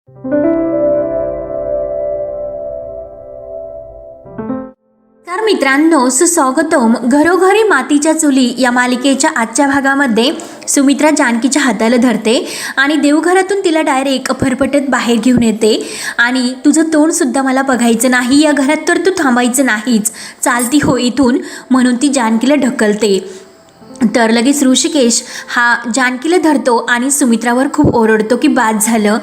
तर मित्रांनो, सुस्वागतम घरोघरी मातीच्या चुली या मालिकेच्या आजच्या भागामध्ये सुमित्रा जानकीच्या हाताला धरते आणि देवघरातून तिला डायरेक्ट फरफटत बाहेर घेऊन येते आणि तुझं तोंड सुद्धा मला बघायचं नाही, या घरात तर तू थांबायचं नाहीच, चालती हो इथून, म्हणून ती जानकीला ढकलते. तर लगेच ऋषिकेश हा जानकीला धरतो आणि सुमित्रावर खूप ओरडतो की बाद झालं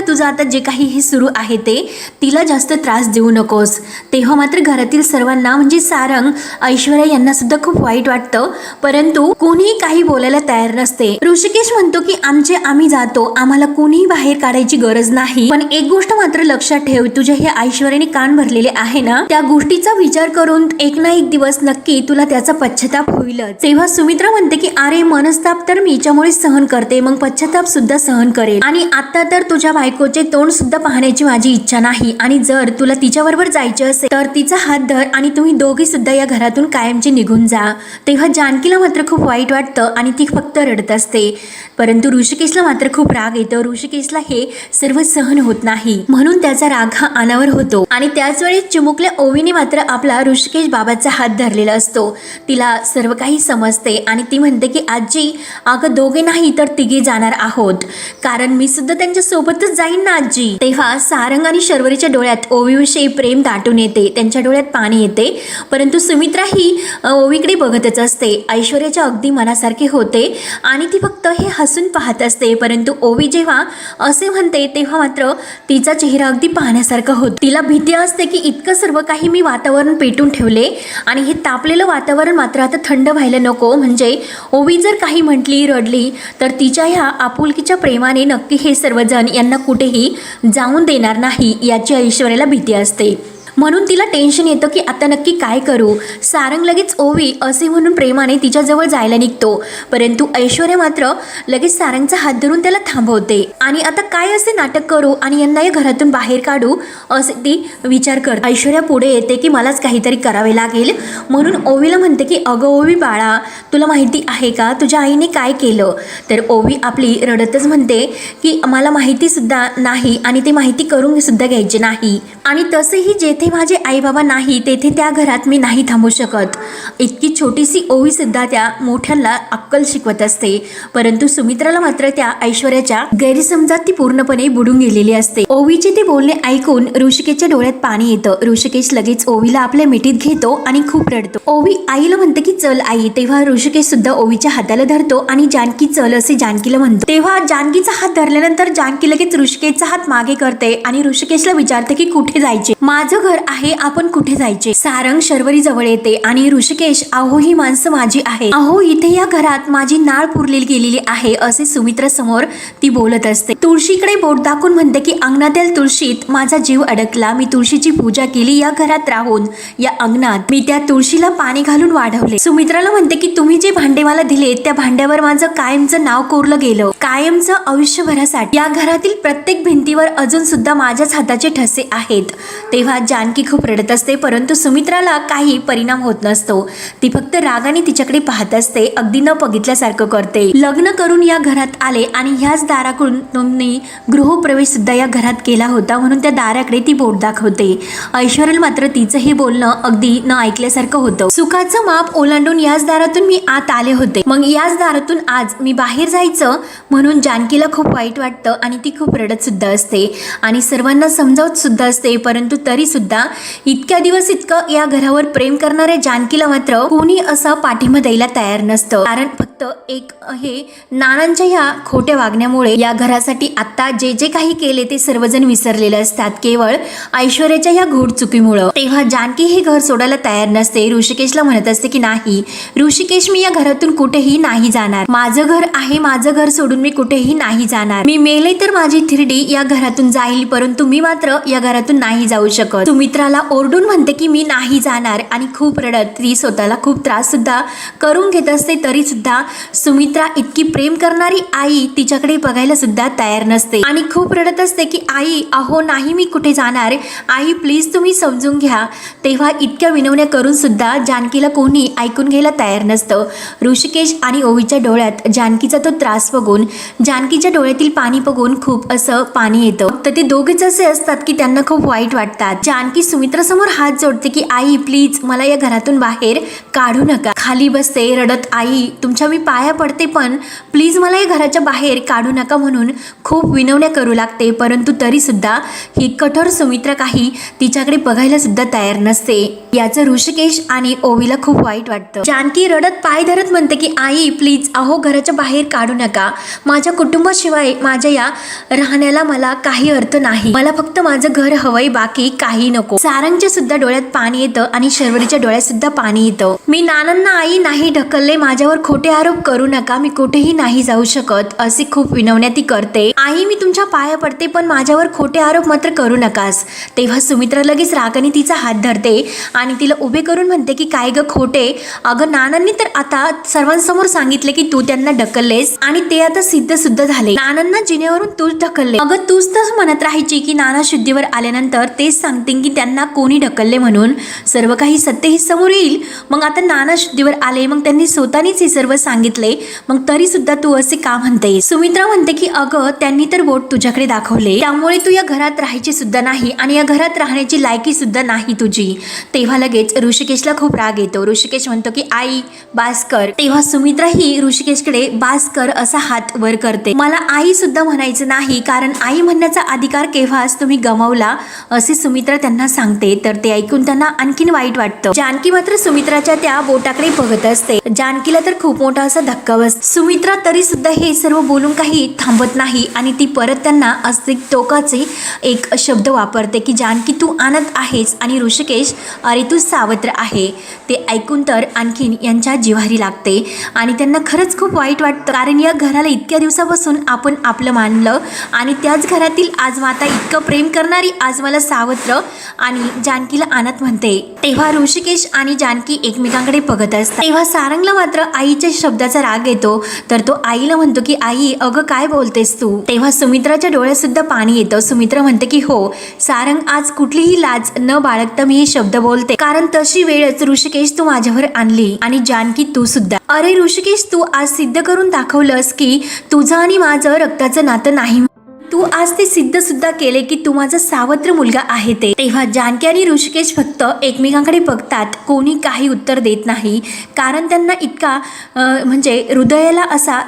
तुझं आता जे काही हे सुरू आहे ते, तिला जास्त त्रास देऊ नकोस. तेव्हा मात्र घरातील सर्वांना म्हणजे सारंग, ऐश्वर्या यांना सुद्धा खूप वाईट वाटतं, परंतु कोणीही काही बोलायला तयार नसते. ऋषिकेश म्हणतो की आम्ही जातो, आम्हाला कोणीही बाहेर काढायची गरज नाही, पण एक गोष्ट मात्र लक्षात ठेव, तुझ्या हे ऐश्वर्याने कान भरलेले आहे ना, त्या गोष्टीचा विचार करून एक ना एक दिवस नक्की तुला त्याचा पश्चाताप होईलच. तेव्हा सुमित्रा म्हणते की अरे मनस्ताप तर मी हिच्यामुळे सहन करते, मग पश्चाताप सुद्धा सहन करेल, आणि आता तर तुझ्या बायकोचे तोंड सुद्धा पाहण्याची माझी इच्छा नाही, आणि जर तुला तिच्याबरोबर जायचे असेल तर तिचा हात धर आणि तुम्ही दोघी सुद्धा या घरातून कायमचे निघून जा. तेव्हा जानकीला मात्र खूप वाईट वाटतं आणि ती फक्त रडत असते, परंतु ऋषिकेशला मात्र खूप राग येतो. ऋषिकेशला हे सर्व सहन होत नाही, म्हणून त्याचा राग हा अनावर होतो. आणि त्याच वेळी चिमुकल्या ओवीने मात्र आपला ऋषिकेश बाबाचा हात धरलेला असतो. तिला सर्व काही समजते आणि ती म्हणते की आजी, अगं दोघे नाही तर तिघे जाणार आहोत, कारण मी सुद्धा त्यांच्या सोबतच जाईन ना आजी. तेव्हा सारंग आणि शर्वरीच्या डोळ्यात ओवीविषयी प्रेम दाटून येते, त्यांच्या डोळ्यात पाणी येते, परंतु सुमित्रा ही ओवीकडे बघतच असते. ऐश्वर्याच्या अगदी मनासारखे होते आणि ती फक्त हे हसून पाहत असते, परंतु ओवी जेव्हा असे म्हणते तेव्हा मात्र तिचा चेहरा अगदी पाहण्यासारखा होतो. तिला भीती असते की इतकं सर्व काही मी वातावरण पेटून ठेवले आणि हे तापलेलं वातावरण मात्र आता थंड व्हायला नको, म्हणजे ओवी जर काही म्हटली, रडली, तर तिच्या ह्या आपुलकीच्या प्रेमाने नक्की हे सर्वजण यांना कुठेही जाऊन देणार नाही याची ऐश्वर्याला भीती असते. म्हणून तिला टेन्शन येतं की आता नक्की काय करू. सारंग लगेच ओवी असे म्हणून प्रेमाने तिच्याजवळ जायला निघतो, परंतु ऐश्वर्या मात्र लगेच सारंगचा हात धरून त्याला थांबवते आणि आता काय असे नाटक करू आणि यांना या घरातून बाहेर काढू असे ती विचार करते. ऐश्वर्या पुढे येते की मलाच काहीतरी करावे लागेल, म्हणून ओवीला म्हणते की अगं ओवी बाळा, तुला माहिती आहे का तुझ्या आईने काय केलं. तर ओवी आपली रडतच म्हणते की मला माहिती सुद्धा नाही आणि ते माहिती करून सुद्धा घ्यायचे नाही, आणि तसेही जेथे माझे आई बाबा नाही तेथे त्या घरात मी नाही थांबू शकत. इतकी छोटीशी ओवी सुद्धा त्या मोठ्याला अक्कल शिकवत असते, परंतु सुमित्राला मात्र त्या ऐश्वर्याच्या गैरसमजात ती पूर्णपणे बुडून गेलेली असते. ओवीचे ते बोलणे ऐकून ऋषिकेशच्या डोळ्यात पाणी येतं. ऋषिकेश लगेच ओवीला आपल्या मिठीत घेतो आणि खूप रडतो. ओवी आईला म्हणते की चल आई. तेव्हा ऋषिकेश सुद्धा ओवीच्या हाताला धरतो आणि जानकी चल असे जानकीला म्हणतो. तेव्हा जानकीचा हात धरल्यानंतर जानकी लगेच ऋषिकेशचा हात मागे करते आणि ऋषिकेशला विचारते की कुठे जायचे, माझं घर आहे, आपण कुठे जायचे. सारंग शर्वरी जवळ येते आणि ऋषिकेश, अहो ही माणसं माझी आहे, अहो इथे या घरात माझी नाळ पुरली गेलेली आहे असे सुमित्रा समोर ती बोलत असते. तुळशीकडे बोट दाखवून म्हणते की अंगणातील तुळशीत माझा जीव अडकला, मी तुळशीची पूजा केली या घरात राहून, या अंगणात मी त्या तुळशीला पाणी घालून वाढवले. सुमित्राला म्हणते की तुम्ही जे भांडे मला दिले त्या भांड्यावर माझं कायमचं नाव कोरलं गेलं, कायमचं आयुष्यभरासाठी. या घरातील प्रत्येक भिंतीवर अजून सुद्धा माझ्याच हाताचे ठसे आहेत. तेव्हा जानकी खूप रडत असते, परंतु सुमित्राला काही परिणाम होत नसतो. ती फक्त रागाने तिच्याकडे पाहत असते, अगदी न बघितल्यासारखं करते. लग्न करून या घरात आले आणि ह्याच दाराकडून तुम्ही गृहप्रवेश सुद्धा या घरात केला होता, म्हणून त्या दाराकडे ती बोट दाखवते. ऐश्वर्याला मात्र तिचं हे बोलणं अगदी न ऐकल्यासारखं होतं. सुखाचं माप ओलांडून याच दारातून मी आत आले होते, मग याच दारातून आज मी बाहेर जायचं, म्हणून जानकीला खूप वाईट वाटतं आणि ती खूप रडत सुद्धा असते आणि सर्वांना समजावत सुद्धा असते, परंतु तरी सुद्धा इतक्या दिवस इतकं या घरावर प्रेम करणाऱ्या जानकीला मात्र कोणी असं पाठिंबा द्यायला तयार नसतं, कारण फक्त एक हे नानांच्या ह्या खोट्या वागण्यामुळे या घरासाठी आता जे जे काही केले ते सर्वजण विसरलेले असतात, केवळ ऐश्वर्याच्या ह्या घोड चुकीमुळं. तेव्हा जानकी हे घर सोडायला तयार नसते. ऋषिकेशला म्हणत असते की नाही ऋषिकेश, मी या घरातून कुठेही नाही जाणार, माझं घर आहे, माझं घर सोडून मी कुठेही नाही जाणार, मी मेले तर माझी थिरडी या घरातून जाईल, परंतु मी मात्र या घरातून नाही जाऊ शकत. सुमित्राला ओरडून म्हणते की मी नाही जाणार आणि खूप रडत ती स्वतःला खूप त्रास सुद्धा करून घेत असते, तरी सुद्धा सुमित्रा इतकी प्रेम करणारी आई तिच्याकडे बघायला सुद्धा तयार नसते आणि खूप रडत असते की आई अहो नाही मी कुठे जाणार, आई प्लीज तुम्ही समजून घ्या. तेव्हा इतक्या विनवण्या करून सुद्धा जानकीला कोणी ऐकून घ्यायला तयार नसतं. ऋषिकेश आणि ओवीच्या डोळ्यात जानकीचा तो त्रास बघून, जानकीच्या डोळ्यातील पाणी बघून खूप असं पाणी येतं. तर ते दोघेच असे असतात की त्यांना खूप वाईट वाटतात. जानकी सुमित्रासमोर हात जोडते की आई प्लीज मला या घरातून बाहेर काढू नका. खाली बसते रडत, आई तुमच्या मी पाया पडते पण प्लीज मला या घराच्या बाहेर काढू नका म्हणून खूप विनवण्या करू लागते. परंतु तरी सुद्धा ही कठोर सुमित्रा काही तिच्याकडे बघायला सुद्धा तयार नसते. याचं ऋषिकेश आणि ओवीला खूप वाईट वाटतं. जानकी रडत पाय धरत म्हणते की आई प्लीज अहो घराच्या बाहेर काढू नका. माझ्या कुटुंबाशिवाय माझ्या या राहण्याला मला काही अर्थ नाही. मला फक्त माझं घर हवंय, बाकी काही नको. सारंगच्या सुद्धा डोळ्यात पाणी येतं आणि शर्वरीच्या डोळ्यात सुद्धा पाणी येतं. मी नानांना आई नाही ढकलले, माझ्यावर खोटे आरोप करू नका, मी कुठेही नाही जाऊ शकत अशी खूप विनवण्या ती करते. आई मी तुमच्या पाया पडते पण माझ्यावर खोटे आरोप मात्र करू नकास. तेव्हा सुमित्रा लगेच रागाने तिचा हात धरते आणि तिला उभे करून म्हणते की काय ग खोटे, अगं नानांनी तर आता सर्वांसमोर सांगितले की तू त्यांना ढकललेस आणि ते आता सिद्ध सुद्धा झाले. नानांना जिनेवरून तूच ढकलले. अगं तूच तर म्हणत राहायची की नाना शुद्धीवर आल्यानंतर तेच सांगतील की त्यांना कोणी ढकलले म्हणून, सर्व काही सत्य हे समोर येईल. मग आता नाना शुद्धीवर आले, मग त्यांनी स्वतःनीच हे सर्व सांगितले, मग तरी सुद्धा तू असे का म्हणते. सुमित्रा म्हणते की अगं त्यांनी तर बोट तुझ्याकडे दाखवले, त्यामुळे तू या घरात राहायची सुद्धा नाही आणि या घरात राहण्याची लायकी सुद्धा नाही तुझी. तेव्हा लगेच ऋषिकेशला खूप राग येतो. ऋषिकेश म्हणतो की आई बास कर. तेव्हा सुमित्रा ही ऋषिकेशकडे बास कर असा हात वर करते. मला आई सुद्धा म्हणायचं नाही कारण आई म्हणण्याचा अधिकार केव्हाच तुम्ही गमावला असे सुमित्रा त्यांना सांगते. तर ते ऐकून त्यांना आणखीन वाईट वाटतं. जानकी मात्र सुमित्राच्या त्या बोटाकडे बघत असते. जानकीला तर खूप मोठा असा धक्का बसतो. सुमित्रा तरी सुद्धा हे सर्व बोलून काही थांबत नाही आणि ती परत त्यांना असे टोकाचे एक शब्द वापरते की जानकी तू आणत आहेस आणि ऋषिकेश अरे तू सावत्र आहे. ते ऐकून तर आणखीन यांच्या जिव्हारी लागते आणि त्यांना खरंच खूप वाईट वाटतं कारण या घराला इतक्या दिवसापासून आपण आपलं मानलं आणि त्याच घरातील आज माता इतकं प्रेम करणारी आज मला सावत्र आणि जानकीला आणत म्हणते. तेव्हा ऋषिकेश आणि जानकी एकमेकांकडे बघत असतात. तेव्हा सारंगला मात्र आईच्या शब्दाचा राग येतो. तर तो आईला म्हणतो की आई अगं काय बोलतेस तू. तेव्हा सुमित्राच्या डोळ्यात सुद्धा पाणी येतं. सुमित्रा म्हणते की हो सारंग आज कुठलीही लाज न बाळगता मी हे शब्द बोलते कारण तशी वेळच ऋषिकेश तू माझ्यावर आणली आणि जानकी तू सुद्धा. अरे ऋषिकेश तू आज सिद्ध करून दाखवलंस की तुझं आणि माझं रक्ताचं नातं नाही. तू आज ते सिद्ध सुद्धा केले की तू माझा सावत्र मुलगा आहे ते. तेव्हा जानकी आणि ऋषिकेश फक्त एकमेकांकडे बघतात. कोणी काही उत्तर देत नाही कारण त्यांना इतका म्हणजे हृदयाला असा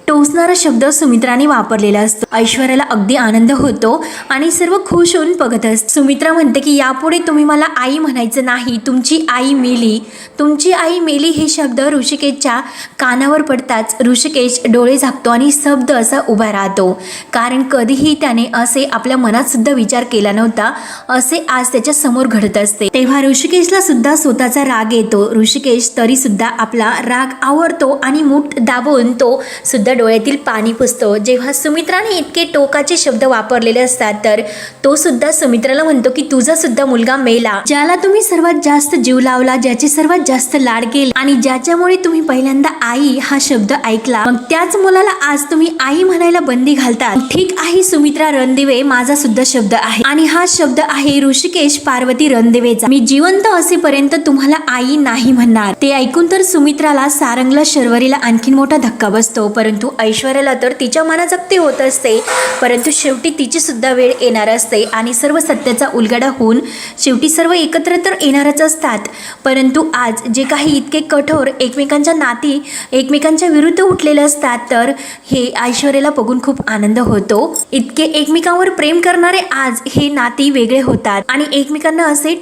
टोचणारा शब्द सुमित्राने वापरलेला असतो. ऐश्वर्याला अगदी आनंद होतो आणि सर्व खुश होऊन बघत असतात. सुमित्रा म्हणते की यापुढे तुम्ही मला आई म्हणायचं नाही, तुमची आई मेली, तुमची आई मेली हे शब्द ऋषिकेशच्या कानावर पडताच ऋषिकेश डोळे झाकतो आणि शब्द असा उभा राहतो कारण कधीही त्याने असे आपल्या मनात सुद्धा विचार केला नव्हता असे आज त्याच्या समोर घडत असते. तेव्हा ऋषिकेशला सुद्धा स्वतःचा राग येतो. ऋषिकेश तरी सुद्धा आपला राग आवरतो आणि मूठ दाबून तो सुद्धा डोळ्यातील पाणी पुसतो. जेव्हा सुमित्राने इतके टोकाचे शब्द वापरलेले असतात तर तो सुद्धा सुमित्राला म्हणतो की तुझा सुद्धा मुलगा मेला, ज्याला तुम्ही सर्वात जास्त जीव लावला, ज्याचे सर्वात जास्त लाड केले आणि ज्याच्यामुळे तुम्ही पहिल्यांदा आई हा शब्द ऐकला, मग त्याच मुलाला आज तुम्ही आई म्हणायला बंदी घालता. ठीक आहे सुमित्रा रणदिवे माझा सुद्धा शब्द आहे आणि हा शब्द आहे ऋषिकेश पार्वती रणदिवेचा. मी जिवंत असेपर्यंत तुम्हाला आई नाही म्हणणार. ते ऐकून तर सुमित्राला, सारंगला, शर्वरीला आणखीन मोठा धक्का बसतो. परंतु ऐश्वर्याला तर तिच्या मनाजप्ती होत असते परंतु शेवटी तिची सुद्धा वेळ येणार असते आणि सर्व सत्याचा उलगडा होऊन शेवटी सर्व एकत्र तर येणारच असतात. परंतु आज जे काही इतके कठोर एकमेकांच्या नाती एकमेकांच्या विरुद्ध उठलेले असतात तर हे ऐश्वर्याला बघून खूप आनंद होतो. इतके एकमेकांवर प्रेम करणारे आज हे नाती वेगळे होतात आणि एकमेकांना असे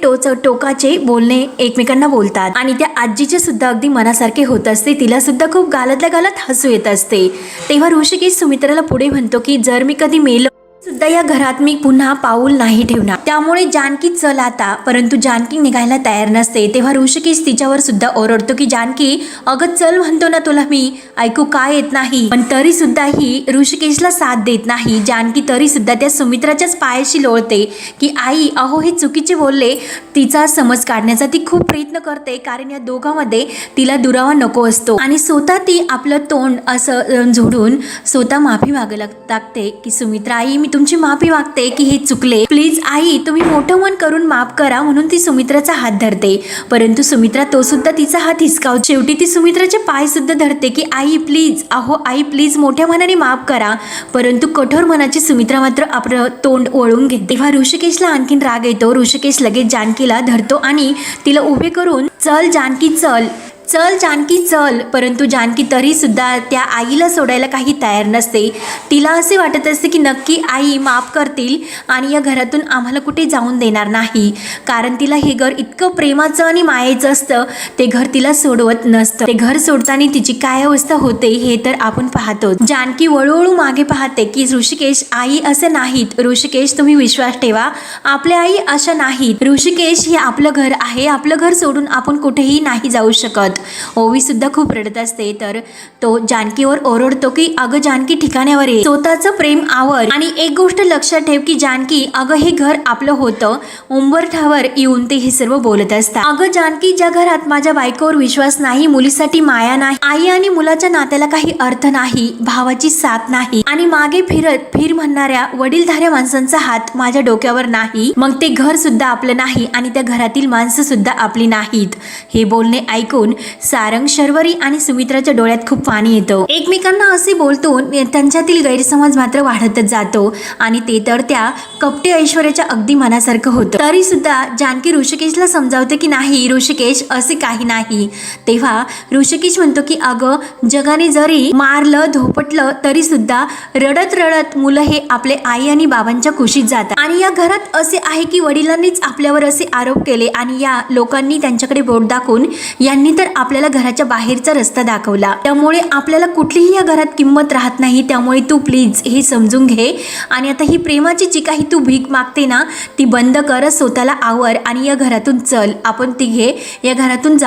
टोकाचे बोलणे एकमेकांना बोलतात आणि त्या आजीचे सुद्धा अगदी मनासारखे होत असते. तिला सुद्धा खूप गालातल्या गालात हसू येत असते. तेव्हा ऋषिकेश सुमित्राला पुढे म्हणतो की जर मी कधी मेलो सुद्धा या घरात मी पुन्हा पाऊल नाही ठेवणार, त्यामुळे जानकी चल आता. परंतु जानकी निघायला तयार नसते. तेव्हा ऋषिकेश तिच्यावर सुद्धा ओरडतो की जानकी अगं चल म्हणतो ना तुला मी, ऐकू काय येत नाही. पण तरी सुद्धा ही ऋषिकेशला साथ देत नाही. जानकी तरी सुद्धा त्या सुमित्राच्याच पायाशी लोळते की आई अहो हे चुकीचे बोलले. तिचा समज काढण्याचा ती खूप प्रयत्न करते, कारण या दोघांमध्ये तिला दुरावा नको असतो. आणि स्वतः ती आपलं तोंड असं झोडून स्वतः माफी मागायला लागते की सुमित्रा आई मी तुमची माफी मागते की हे चुकले, प्लीज आई तुम्ही मोठं मन करून माफ करा. म्हणून ती सुमित्राचा हात धरते. परंतु सुमित्रा तो सुद्धा तिचा हात हिसकावते. शेवटी ती सुमित्राचे पाय सुद्धा धरते की आई प्लीज, अहो आई प्लीज मोठ्या मनाने माफ करा. परंतु कठोर मनाची सुमित्रा मात्र आपलं तोंड वळून घेते. तेव्हा ऋषिकेशला आणखीन राग येतो. ऋषिकेश लगेच जानकीला धरतो आणि तिला उभे करून चल जानकी चल, चल जानकी चल. परंतु जानकी तरी सुद्धा त्या आईला सोडायला काही तयार नसते. तिला असे वाटत असते की नक्की आई माफ करतील आणि या घरातून आम्हाला कुठे जाऊन देणार नाही, कारण तिला हे घर इतकं प्रेमाचं आणि मायेचं असतं. ते घर तिला सोडवत नसतं. ते घर सोडताना तिची काय अवस्था होते हे तर आपण पाहतो. जानकी वळूवळू मागे पाहते की ऋषिकेश आई असं नाहीत. ऋषिकेश तुम्ही विश्वास ठेवा, आपल्या आई अशा नाहीत. ऋषिकेश हे आपलं घर आहे, आपलं घर सोडून आपण कुठेही नाही जाऊ शकत. ओवी सुद्धा खूप रडत असते. तर तो जानकीवर ओरडतो की अगं जानकी ठिकाण्यावर ये, स्वतःचं प्रेम आवर. आणि एक गोष्ट लक्षात ठेव की जानकी अगं हे घर आपलं होतं. उंबरठ्यावर येऊन ते हे सर्व बोलत असतात. अगं जानकी ज्या घरात माझ्या बायकोवर विश्वास नाही, मुलीसाठी माया नाही, आई आणि मुलाच्या नात्याला काही अर्थ नाही, भावाची साथ नाही आणि मागे फिर म्हणणाऱ्या वडीलधाऱ्या माणसांचा हात माझ्या डोक्यावर नाही, मग ते घर सुद्धा आपलं नाही आणि त्या घरातील माणसं सुद्धा आपली नाहीत. हे बोलणे ऐकून सारंग, शर्वरी आणि सुमित्राच्या डोळ्यात खूप पाणी येतं. एकमेकांना असे बोलतो त्यांच्यातील गैरसमज मात्र वाढतच जातो आणि ते तर त्या कपटी ऐश्वर्याच्या अगदी मनासारखं होतं. तरी सुद्धा जानकी ऋषिकेशला समजावते की नाही ऋषिकेश असे काही नाही. तेव्हा ऋषिकेश म्हणतो की अगं जगाने जरी मारलं धोपटलं तरी सुद्धा रडत रडत मुलं हे आपले आई आणि बाबांच्या कुशीत जातात. आणि या घरात असे आहे की वडिलांनीच आपल्यावर असे आरोप केले आणि या लोकांनी त्यांच्याकडे बोट दाखवून यांनी तर आपल्याला घराच्या बाहेरचा रस्ता दाखवला. त्यामुळे आपल्याला कुठलीही या घरात किंमत राहत नाही. त्यामुळे तू प्लीज हे समजून घे आणि आता ही प्रेमाची जी काही तू भीक मागते ना ती बंद कर, स्वतःला आवर आणि या घरातून चल. आपण तिघे या घरातून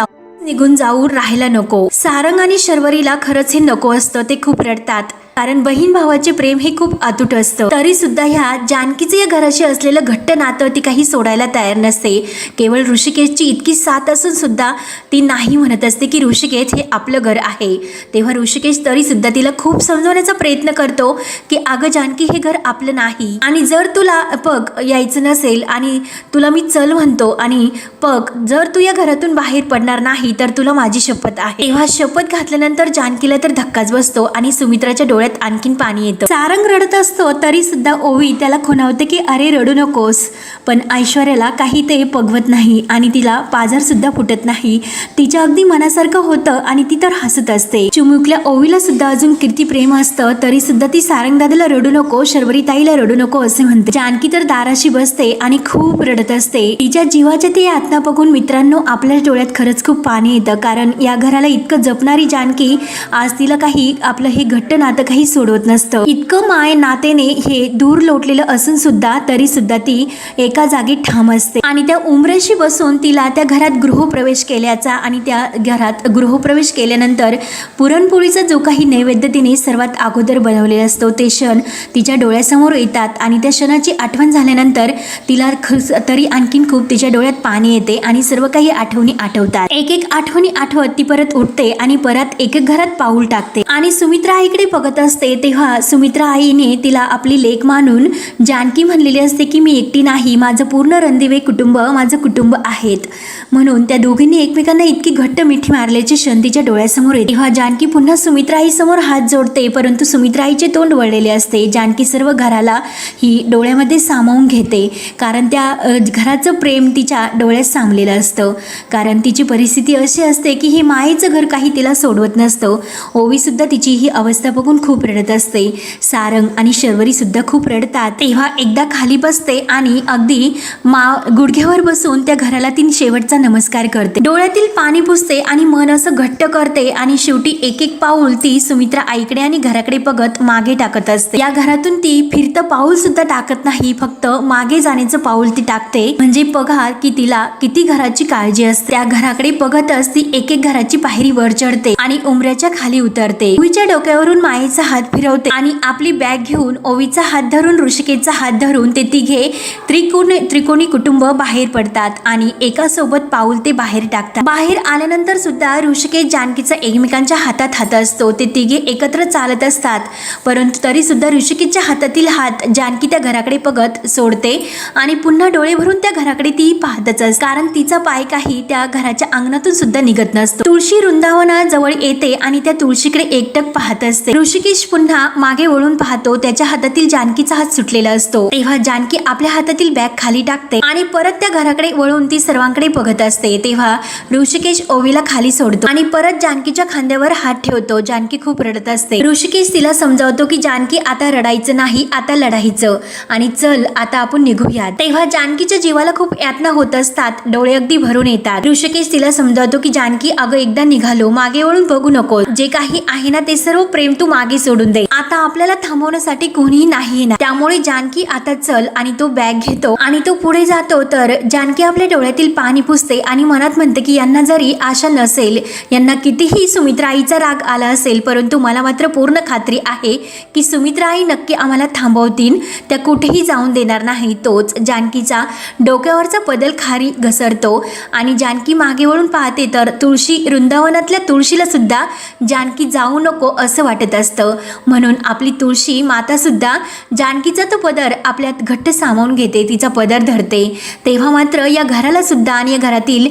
निघून जाऊ राहायला नको. सारंग आणि शर्वरीला खरंच हे नको असतं. ते खूप रडतात, कारण बहीण भावाचे प्रेम हे खूप अतूट असतं. तरी सुद्धा ह्या जानकीचे या घराशी असलेलं घट्ट नातं ती काही सोडायला तयार नसते. केवळ ऋषिकेशची इतकी साथ असून सुद्धा ती नाही म्हणत असते की ऋषिकेश हे आपलं घर आहे. तेव्हा ऋषिकेश तरी सुद्धा तिला खूप समजवण्याचा प्रयत्न करतो की अगं जानकी हे घर आपलं नाही आणि जर तुला पग यायचं नसेल आणि तुला मी चल म्हणतो आणि पग जर तू या घरातून बाहेर पडणार नाही तर तुला माझी शपथ आहे. तेव्हा शपथ घातल्यानंतर जानकीला तर धक्काच बसतो आणि सुमित्राच्या डोळ्यात आणखीन पाणी येतं. सारंग रडत असतो तरी सुद्धा ओवी त्याला खुणावते की अरे रडू नकोस. पण ऐश्वर्याला काही ते पगवत नाही आणि तिला पाझर सुद्धा फुटत नाही. तिच्या अगदी मनासारखं होतं आणि ती तर हसत असते. चिमुकल्या ओवीला सुद्धा अजून किती प्रेम असतं तरी सुद्धा ती सारंग दादाला रडू नको, शर्वरी ताईला रडू नको असे म्हणते. जानकी तर दाराशी बसते आणि खूप रडत असते. तिच्या जीवाच्या ते यातना बघून मित्रांनो आपल्या डोळ्यात खरंच खूप पाणी येतं, कारण या घराला इतकं जपणारी जानकी आज तिला काही आपलं हे घट्ट नातं काही सोडवत नसतं. इतकं माय नातेने हे दूर लोटलेलं असून सुद्धा तरी सुद्धा ती एका जागी ठाम असते आणि त्या उंबऱ्याशी बसून तिला त्या घरात गृहप्रवेश केल्याचा आणि त्या घरात गृहप्रवेश केल्यानंतर पुरणपोळीचा जो काही नैवेद्य तिने सर्वात अगोदर बनवलेला असतो ते क्षण तिच्या डोळ्यासमोर येतात आणि त्या क्षणाची आठवण झाल्यानंतर तिला तरी आणखीन खूप तिच्या डोळ्यात पाणी येते आणि सर्व काही आठवणी आठवतात. एक एक आठवणी आठवत ती परत उठते आणि परत एक एक घरात पाऊल टाकते आणि सुमित्रा आईकडे बघत असते. तेव्हा सुमित्रा आईने तिला आपली लेक मानून जानकी म्हणलेली असते की मी एकटी नाही, माझं पूर्ण रणदिवे कुटुंब माझं कुटुंब आहेत. म्हणून त्या दोघींनी एकमेकांना इतकी घट्ट मिठी मारल्याची क्षण तिच्या डोळ्यासमोर येते. तेव्हा जानकी पुन्हा सुमित्रा आई समोर हात जोडते, परंतु सुमित्रा आईचे तोंड वळलेले असते. जानकी सर्व घराला ही डोळ्यामध्ये सामावून घेते, कारण त्या घराचं प्रेम तिच्या डोळ्यात सामलेलं असतं. कारण तिची परिस्थिती अशी असते की हे मायेचं घर काही तिला सोडवत नसतं. ओवी सुद्धा तिची ही अवस्था बघून खूप खूप रडत असते. सारंग आणि शर्वरी सुद्धा खूप रडतात. तेव्हा एकदा खाली बसते आणि अगदी गुडघ्यावर बसून त्या घराला ती शेवटचा नमस्कार करते. डोळ्यातील पाणी पुसते आणि मन असं घट्ट करते आणि शेवटी एक एक पाऊल ती सुमित्रा आईकडे आणि घराकडे बघत मागे टाकत असते. या घरातून ती फिरतं पाऊल सुद्धा टाकत नाही, फक्त मागे जाण्याचं पाऊल ती टाकते. म्हणजे बघा की तिला किती घराची काळजी असते. त्या घराकडे बघतच ती एक एक घराची पायरी वर चढते आणि उमऱ्याच्या खाली उतरते. ओवीच्या डोक्यावरून मायेचा हात फिरवते आणि आपली बॅग घेऊन ओवीचा हात धरून ऋषिकेशचा हात धरून ते तिघे त्रिकोणी कुटुंब बाहेर पडतात आणि एका सोबत पाऊल ते बाहेर टाकतात. बाहेर आल्यानंतर सुद्धा ऋषिकेश जानकीचा एकमेकांच्या हातात हात असतो. ते तिघे एकत्र चालत असतात, परंतु तरी सुद्धा ऋषिकेशच्या हातातील हात जानकी त्या घराकडे बघत सोडते आणि पुन्हा डोळे भरून त्या घराकडे ती पाहतच असते, कारण तिचा पाय काही त्या घराच्या अंगणातून सुद्धा निघत नसतो. तुळशी वृंदावनाजवळ येते आणि त्या तुळशीकडे एकटक पाहत असते. ऋषिकेश पुन्हा मागे वळून पाहतो. त्याच्या हातातील जानकीचा हात सुटलेला असतो. तेव्हा जानकी आपल्या हातातील बॅग खाली टाकते आणि परत त्या घराकडे वळून ती सर्वांकडे बघत असते. तेव्हा ऋषिकेश ओवीला खाली सोडतो आणि परत जानकीच्या खांद्यावर हात ठेवतो. जानकी खूप रडत असते. ऋषिकेश तिला समजावतो की जानकी आता रडायचं नाही, आता लढायचं आणि चल आता आपण निघूयात. तेव्हा जानकीच्या जीवाला खूप यातना होत असतात. डोळे अगदी भरून येतात. ऋषिकेश तिला समजावतो की जानकी अगं एकदा निघालो, मागे वळून बघू नको. जे काही आहे ना ते सर्व प्रेम तू मागे सोडून दे. आता आपल्याला थांबवण्यासाठी कोणीही नाही ना, त्यामुळे जानकी आता चल. आणि तो बॅग घेतो आणि तो पुढे जातो. तर जानकी आपल्या डोळ्यातील पाणी पुसते आणि मनात म्हणते की यांना जरी आशा नसेल, यांना कितीही सुमित्रा आईचा राग आला असेल, परंतु मला मात्र पूर्ण खात्री आहे की सुमित्रा आई नक्की आम्हाला थांबवतील, त्या कुठेही जाऊन देणार नाही. तोच जानकीचा डोक्यावरचा पदर खाली घसरतो आणि जानकी मागे वळून पाहते तर तुळशी वृंदावनातल्या तुळशीला सुद्धा जानकी जाऊ नको असं वाटत असतं. म्हणून आपली तुळशी माता सुद्धा जानकीचा तो पदर आपल्यात घट्ट सामावून घेते, तिचा पदर धरते. तेव्हा मात्र या घराला सुद्धा आणि या घरातील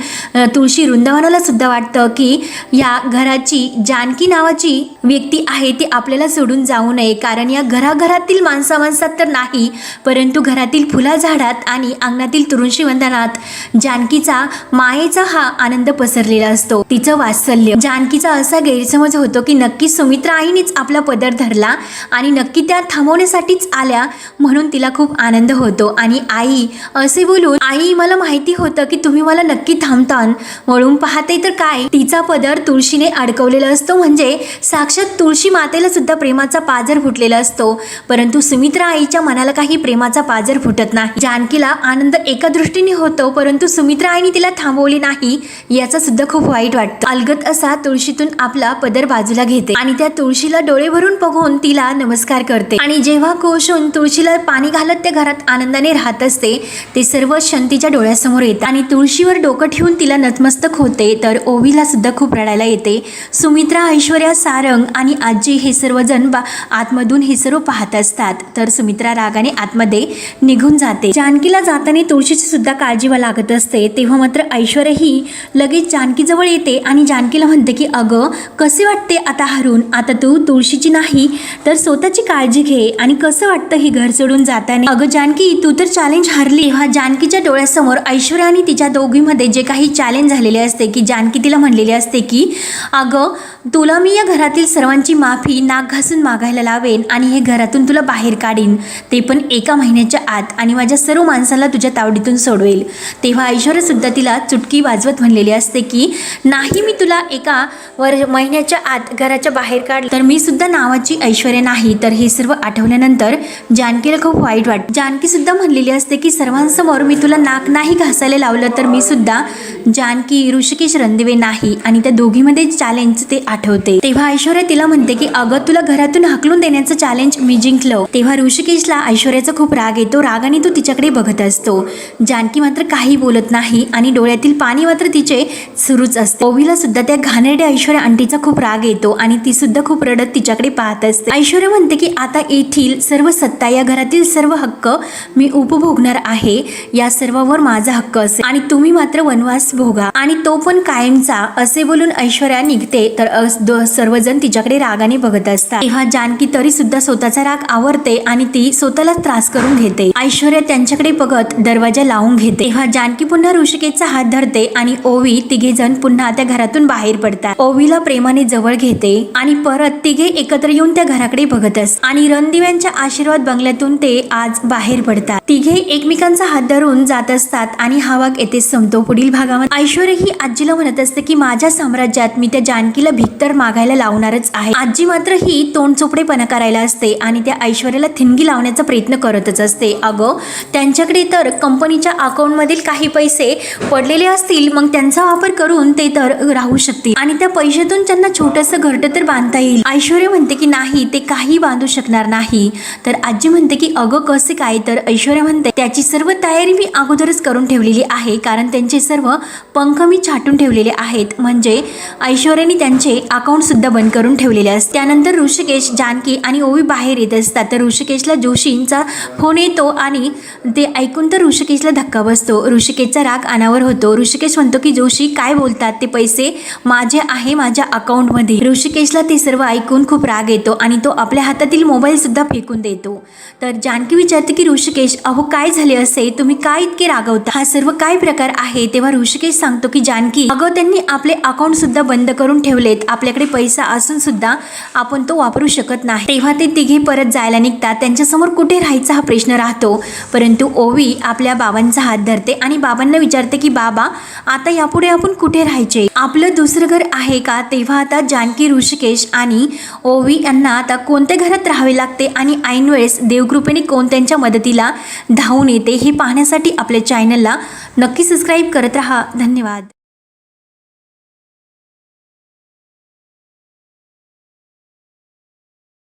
तुळशी वृंदावनाला सुद्धा वाटतं की या घराची जानकी नावाची व्यक्ती आहे ती आपल्याला सोडून जाऊ नये, कारण या घराघरातील माणसात तर नाही, परंतु घरातील फुला झाडात आणि अंगणातील तुळशी वंदनात जानकीचा मायेचा हा आनंद पसरलेला असतो, तिचं वात्सल्य. जानकीचा असा गैरसमज होतो की नक्की सुमित्रा आईनेच आपला पदर धरला आणि नक्की त्या थांबवण्यासाठीच आल्या, म्हणून तिला खूप आनंद होतो. आणि आई असे बोलून, आई मला माहिती होतं की तुम्ही मला नक्की थांबतान. वळून पाहते तर काय, तिचा पदर तुळशीने अडकवलेला असतो. म्हणजे साक्षात तुळशी मातेला सुद्धा प्रेमाचा पाझर फुटलेला असतो, परंतु सुमित्रा आईच्या मनाला काही प्रेमाचा पाझर फुटत नाही. जानकीला आनंद एका दृष्टीने होतो, परंतु सुमित्रा आईने तिला थांबवले नाही याचा सुद्धा खूप वाईट वाटतं. अलगत असा तुळशीतून आपला पदर बाजूला घेते आणि त्या तुळशीला डोळे भरून बघून तिला नमस्कार करते. आणि जेव्हा कोशून तुळशीला पाणी घालत त्या घरात आनंदाने राहत असते, ते सर्व शंतीच्या डोळ्यासमोर येते आणि तुळशीवर डोकं ठेवून तिला नतमस्तक होते. तर ओवीला सुद्धा खूप रडायला येते. सुमित्रा, ऐश्वर्या, सारंग आणि आजी हे सर्वजण आतमधून हे सर्व पाहत असतात. तर सुमित्रा रागाने आतमध्ये निघून जाते. जानकीला जाताना तुळशीची सुद्धा काळजी लागत असते. तेव्हा मात्र ऐश्वर्या ही लगेच जानकी जवळ येते आणि जानकीला म्हणते की अगं कसे वाटते आता हरून, आता तू तुळशीची नाही तर स्वतःची काळजी घे. आणि कसं वाटतं हे घर सोडून जाताना. अगं जानकी तू तर चॅलेंज हारली. तेव्हा जानकीच्या डोळ्यासमोर ऐश्वर्या आणि तिच्या दोघीमध्ये जे काही चॅलेंज झालेले असते की जानकी तिला म्हणलेली असते की अगं तुला मी या घरातील सर्वांची माफी नाक घासून मागायला लावेन आणि हे घरातून तुला बाहेर काढीन, ते पण 1 महिन्याच्या आत, आणि माझ्या सर्व माणसांना तुझ्या तावडीतून सोडवेल. तेव्हा ऐश्वर्या सुद्धा तिला चुटकी वाजवत म्हणलेली असते की नाही, मी तुला 1 महिन्याच्या आत घराच्या बाहेर काढ, तर मी सुद्धा नावाची ऐश्वर्या नाही. तर हे सर्व आठवल्यानंतर जानकीला खूप वाईट वाटतं. जानकी सुद्धा म्हणलेली असते की सर्वांसमोर मी तुला नाक नाही घासायला लावलं तर मी सुद्धा जानकी ऋषिकेश रणदिवे नाही. आणि त्या दोघीमध्ये चॅलेंज ते आठवते. तेव्हा ऐश्वर्या तिला म्हणते की अगं तुला घरातून हाकलून देण्याचं चॅलेंज मी जिंकलं. तेव्हा ऋषिकेशला ऐश्वर्याचा खूप राग येतो. रागाने तो तिच्याकडे बघत असतो. जानकी मात्र काही बोलत नाही आणि डोळ्यातील पाणी मात्र तिचे सुरूच असते. ओवीला सुद्धा त्या घाणेरड्या ऐश्वर्या आंटीचा खूप राग येतो आणि ती सुद्धा खूप रडत तिच्याकडे पाहत असते. ऐश्वर्या म्हणते की आता येथील सर्व सत्ता, या घरातील सर्व हक्क मी उपभोगणार आहे. या सर्वावर माझा हक्क असेल आणि तुम्ही मात्र वनवास भोगा, आणि तो पण कायमचा. असे बोलून ऐश्वर्या निघते. तर सर्वजण तिच्याकडे रागाने बघत असतात. तेव्हा जानकी तरी सुद्धा स्वतःचा राग आवरते आणि ती स्वतःला त्रास करून घेते. ऐश्वर्या त्यांच्याकडे बघत दरवाजा लावून घेते. तेव्हा जानकी पुन्हा ऋषिकेशचा हात धरते आणि ओवी तिघे जण पुन्हा त्या घरातून बाहेर पडतात. ओवीला प्रेमाने जवळ घेते आणि परत तिघे एकत्र येऊन त्या घराकडे बघत असतात आणि रणदिव्यांच्या आशीर्वाद बंगल्यातून ते आज बाहेर पडतात. तिघे एकमेकांचा हात धरून जात असतात आणि हा भाग येथे संपतो. पुढील भागामध्ये ऐश्वर्या ही आजीला म्हणत असते की माझ्या साम्राज्यात मी त्या जानकीला भीक तर मागायला लावणारच आहे. आजी मात्र ही तोंड चोपडेपणा करायला असते आणि त्या ऐश्वर्याला थिणगी लावण्याचा प्रयत्न करतच असते. अगं त्यांच्याकडे तर कंपनीच्या अकाउंट मधील काही पैसे पडलेले असतील, मग त्यांचा वापर करून ते तर राहू शकतील आणि त्या पैशातून त्यांना छोटंसं घरटं तर बांधता येईल. ऐश्वर्या म्हणते की नाही, ते काही बांधू शकणार नाही. तर आजी म्हणते की अगं कसे काय? तर ऐश्वर्या म्हणते त्याची सर्व तयारी मी अगोदरच करून ठेवलेली आहे, कारण त्यांचे सर्व पंख मी छाटून ठेवलेले आहेत. म्हणजे ऐश्वर्याने त्यांचे अकाउंट सुद्धा बंद करून ठेवलेले असते. त्यानंतर ऋषिकेश, जानकी आणि ओवी बाहेर येत असतात. तर ऋषिकेशला जोशींचा फोन येतो आणि ते ऐकून तर ऋषिकेशला धक्का बसतो. ऋषिकेशचा राग अनावर होतो. ऋषिकेश म्हणतो की जोशी काय बोलतात, ते पैसे माझे आहे माझ्या अकाउंटमध्ये. ऋषिकेशला ते सर्व ऐकून खूप राग येतो आणि तो आपल्या हातातील मोबाईल सुद्धा फेकून देतो. तर जानकी विचारते की ऋषिकेश अहो काय झाले असे, तुम्ही काय इतके रागवता, हा सर्व काय प्रकार आहे? तेव्हा ऋषिकेश सांगतो की जानकी अगं त्यांनी आपले अकाउंट सुद्धा बंद करून ठेवलेत, आपल्याकडे पैसा असून सुद्धा आपण तो वापरू शकत नाही. तेव्हा ते तिघे परत जायला निघतात. त्यांच्यासमोर कुठे राहायचा हा प्रश्न राहतो, परंतु ओवी आपल्या बाबांचा हात धरते आणि बाबांना विचारते की बाबा आता यापुढे आपण कुठे राहायचे, आपलं दुसरं घर आहे का? तेव्हा आता जानकी, ऋषिकेश आणि ओवी यांना आता कोणत्या घरात राहावे लागते आणि ऐन वेळेस देवकृपेने कोण त्यांच्या मदतीला धावून येते हे पाहण्यासाठी आपल्या चॅनलला नक्की सबस्क्राईब करत राहा. धन्यवाद.